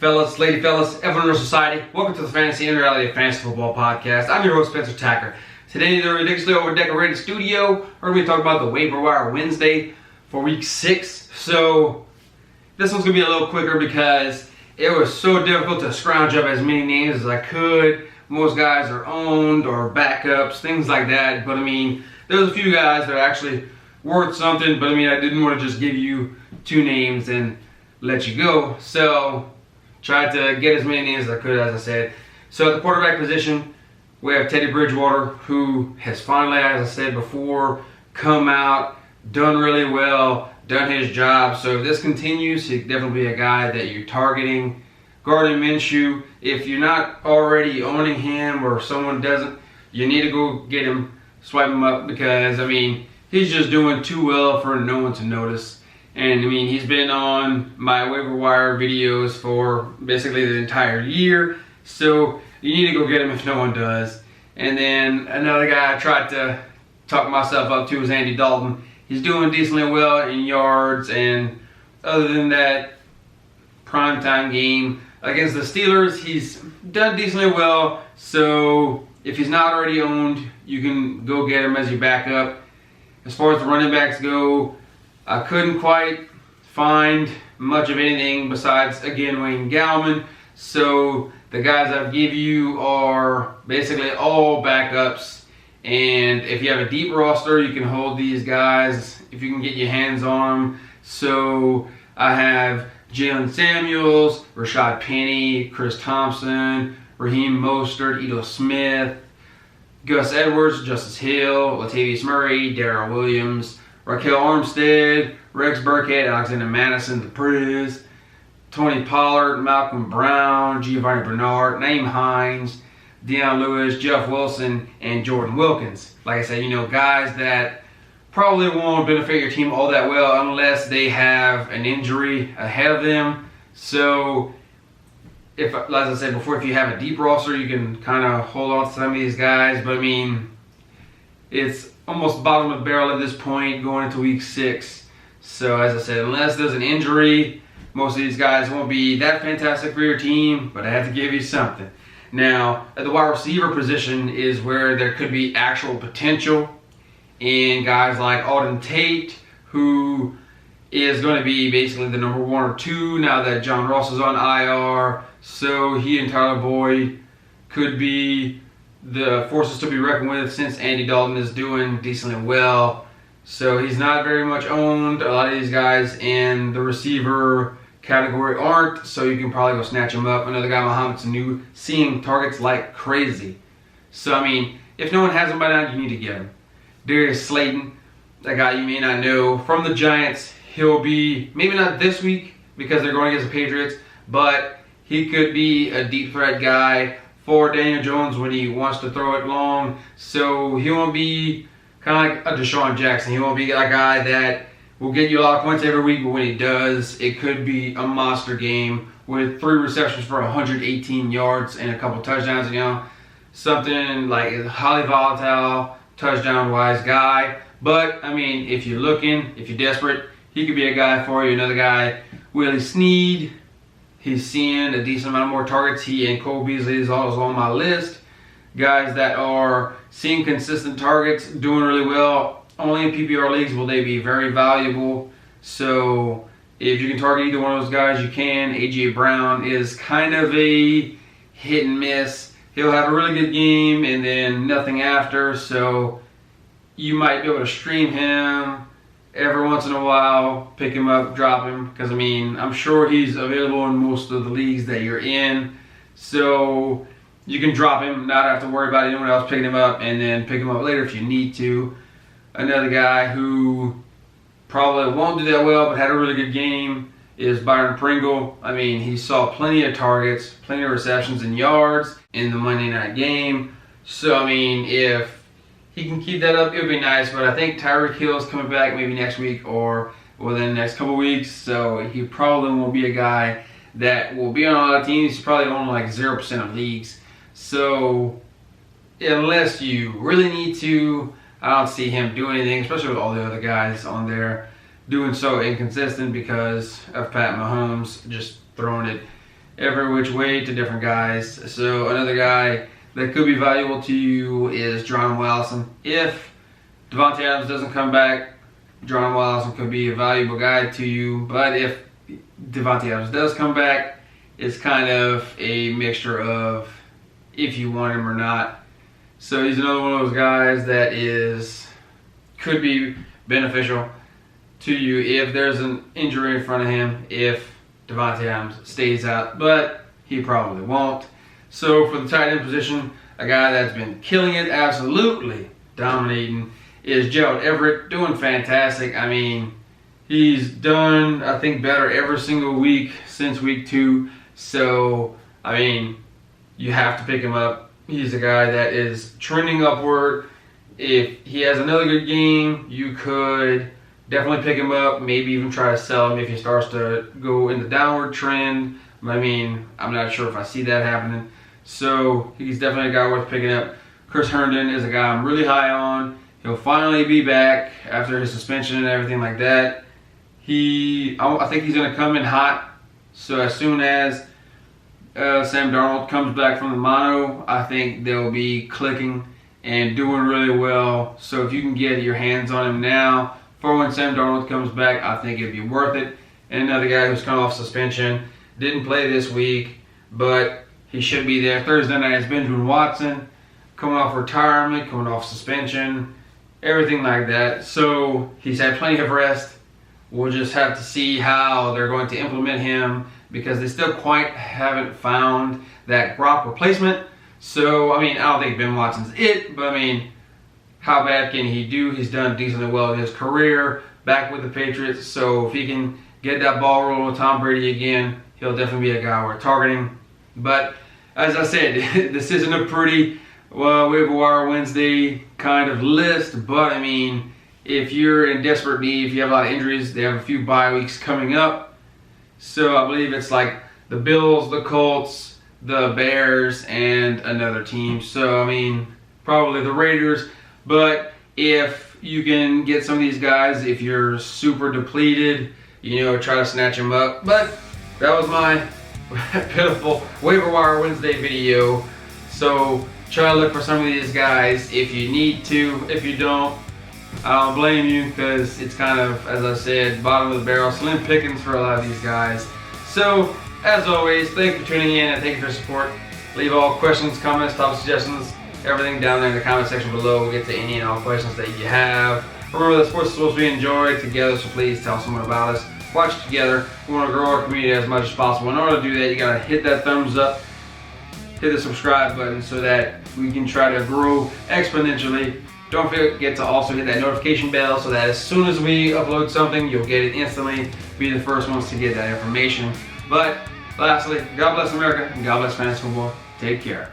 fellas, lady fellas, everyone in our society. Welcome to the Fantasy and Reality of Fantasy Football Podcast. I'm your host, Spencer Tacker. Today in the ridiculously over-decorated studio, we're going to be talking about the Waiver Wire Wednesday for Week 6. So, this one's going to be a little quicker because it was so difficult to scrounge up as many names as I could. Most guys are owned or backups, things like that. But I mean, there's a few guys that are actually worth something. But I mean, I didn't want to just give you 2 names and let you go. So, tried to get as many names as I could, as I said. So, at the quarterback position, we have Teddy Bridgewater, who has finally, as I said before, come out, done really well, done his job. So, if this continues, he'll definitely be a guy that you're targeting. Gardner Minshew, if you're not already owning him or someone doesn't, you need to go get him, swipe him up, because, I mean, he's just doing too well for no one to notice. And, I mean, he's been on my waiver wire videos for basically the entire year. So, you need to go get him if no one does. And then another guy I tried to talk myself up to is Andy Dalton. He's doing decently well in yards. And other than that primetime game against the Steelers, he's done decently well. So, if he's not already owned, you can go get him as your backup. As far as the running backs go, I couldn't quite find much of anything besides, again, Wayne Gallman. So the guys I've give you are basically all backups. And if you have a deep roster, you can hold these guys if you can get your hands on them. So I have Jalen Samuels, Rashad Penny, Chris Thompson, Raheem Mostert, Ito Smith, Gus Edwards, Justice Hill, Latavius Murray, Darrell Williams, Raquel Armstead, Rex Burkhead, Alexander Madison, The Priz, Tony Pollard, Malcolm Brown, Giovanni Bernard, Naeem Hines, Deion Lewis, Jeff Wilson, and Jordan Wilkins. Like I said, you know, guys that probably won't benefit your team all that well unless they have an injury ahead of them. So, if, as I said before, if you have a deep roster, you can kind of hold on to some of these guys. But I mean, it's almost bottom of the barrel at this point going into Week 6. So, as I said, unless there's an injury, most of these guys won't be that fantastic for your team, but I have to give you something. Now, at the wide receiver position is where there could be actual potential in guys like Alden Tate, who is going to be basically the number 1 or 2 now that John Ross is on IR. So he and Tyler Boyd could be the forces to be reckoned with since Andy Dalton is doing decently well. So he's not very much owned. A lot of these guys in the receiver category aren't, so you can probably go snatch him up. Another guy, Mohamed Sanu, seeing targets like crazy. So, I mean, if no one has him by now, you need to get him. Darius Slayton, that guy you may not know, from the Giants. He'll be, maybe not this week because they're going against the Patriots, but he could be a deep threat guy for Daniel Jones when he wants to throw it long. So he won't be kind of like a Deshaun Jackson. He won't be a guy that will get you a lot of points every week, but when he does, it could be a monster game with 3 receptions for 118 yards and a couple touchdowns. You know, something like a highly volatile, touchdown-wise guy. But, I mean, if you're looking, if you're desperate, he could be a guy for you. Another guy, Willie Snead. He's seeing a decent amount more targets. He and Cole Beasley is also on my list. Guys that are seeing consistent targets, doing really well. Only in PPR leagues will they be very valuable. So if you can target either one of those guys, you can. A.J. Brown is kind of a hit and miss. He'll have a really good game and then nothing after. So you might be able to stream him every once in a while, pick him up, drop him. Because, I mean, I'm sure he's available in most of the leagues that you're in. So you can drop him, not have to worry about anyone else picking him up, and then pick him up later if you need to. Another guy who probably won't do that well but had a really good game is Byron Pringle. I mean, he saw plenty of targets, plenty of receptions and yards in the Monday night game. So, I mean, if he can keep that up, it would be nice. But I think Tyreek Hill is coming back maybe next week or within the next couple weeks. So he probably won't be a guy that will be on a lot of teams. He's probably on like 0% of leagues. So unless you really need to, I don't see him doing anything, especially with all the other guys on there doing so inconsistent because of Pat Mahomes just throwing it every which way to different guys. So another guy that could be valuable to you is John Wallison. If Davante Adams doesn't come back, John Wallison could be a valuable guy to you. But if Davante Adams does come back, it's kind of a mixture of if you want him or not. So he's another one of those guys that could be beneficial to you if there's an injury in front of him, if Davante Adams stays out, but he probably won't. So for the tight end position, a guy that's been killing it, absolutely dominating, is Gerald Everett, doing fantastic. I mean, he's done, I think, better every single week since week 2. So, I mean, you have to pick him up. He's a guy that is trending upward. If he has another good game, you could definitely pick him up, maybe even try to sell him if he starts to go in the downward trend. I mean, I'm not sure if I see that happening. So he's definitely a guy worth picking up. Chris Herndon is a guy I'm really high on. He'll finally be back after his suspension and everything like that. I think he's going to come in hot. So as soon as Sam Darnold comes back from the mono, I think they'll be clicking and doing really well. So if you can get your hands on him now for when Sam Darnold comes back, I think it'd be worth it. And another guy who's come off suspension, didn't play this week, but he should be there. Thursday night is Benjamin Watson, coming off retirement, coming off suspension, everything like that. So he's had plenty of rest. We'll just have to see how they're going to implement him because they still quite haven't found that Gronk replacement. So, I mean, I don't think Ben Watson's it, but I mean, how bad can he do? He's done decently well in his career back with the Patriots. So if he can get that ball rolling with Tom Brady again, he'll definitely be a guy we're targeting. But as I said, this isn't a pretty waiver wire Wednesday kind of list. But I mean, if you're in desperate need, if you have a lot of injuries, they have a few bye weeks coming up. So I believe it's like the Bills, the Colts, the Bears, and another team. So I mean, probably the Raiders. But if you can get some of these guys, if you're super depleted, try to snatch them up. But that was my pitiful waiver wire Wednesday video. So try to look for some of these guys if you need to. If you don't, I don't blame you because it's kind of, as I said, bottom of the barrel, slim pickings for a lot of these guys. So as always, thank you for tuning in and thank you for your support. Leave all questions, comments, topic suggestions, everything down there in the comment section below. We'll get to any and all questions that you have. Remember that sports is supposed to be enjoyed together, so please tell someone about us. Watch it together. We want to grow our community as much as possible. In order to do that, you gotta hit that thumbs up, hit the subscribe button so that we can try to grow exponentially. Don't forget to also hit that notification bell so that as soon as we upload something, you'll get it instantly. Be the first ones to get that information. But lastly, God bless America and God bless fantasy football. Take care.